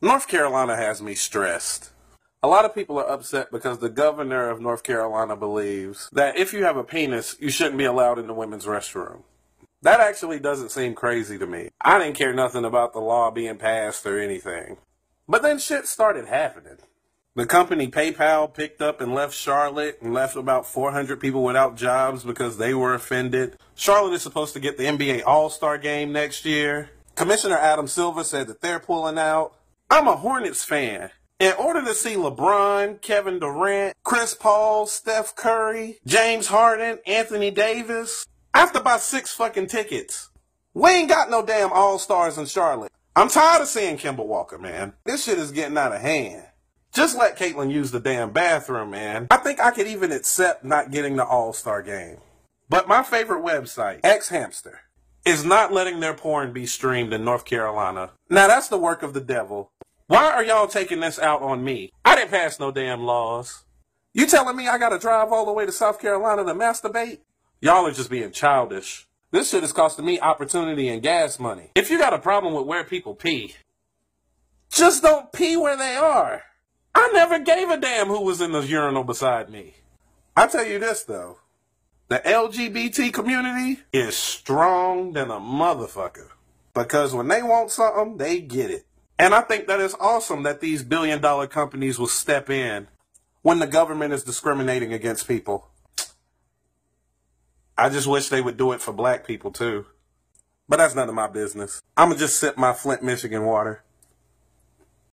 North Carolina has me stressed. A lot of people are upset because the governor of North Carolina believes that if you have a penis, you shouldn't be allowed in the women's restroom. That actually doesn't seem crazy to me. I didn't care nothing about the law being passed or anything. But then shit started happening. The company PayPal picked up and left Charlotte and left about 400 people without jobs because they were offended. Charlotte is supposed to get the NBA All-Star game next year. Commissioner Adam Silver said that they're pulling out. I'm a Hornets fan. In order to see LeBron, Kevin Durant, Chris Paul, Steph Curry, James Harden, Anthony Davis, I have to buy 6 fucking tickets. We ain't got no damn All-Stars in Charlotte. I'm tired of seeing Kemba Walker, man. This shit is getting out of hand. Just let Caitlyn use the damn bathroom, man. I think I could even accept not getting the All-Star game. But my favorite website, xHamster, is not letting their porn be streamed in North Carolina. Now that's the work of the devil. Why are y'all taking this out on me? I didn't pass no damn laws. You telling me I gotta drive all the way to South Carolina to masturbate? Y'all are just being childish. This shit is costing me opportunity and gas money. If you got a problem with where people pee, just don't pee where they are. I never gave a damn who was in the urinal beside me. I tell you this though, the LGBT community is strong than a motherfucker. Because when they want something, they get it. And I think that it's awesome that these billion-dollar companies will step in when the government is discriminating against people. I just wish they would do it for black people too. But that's none of my business. I'ma just sip my Flint, Michigan water.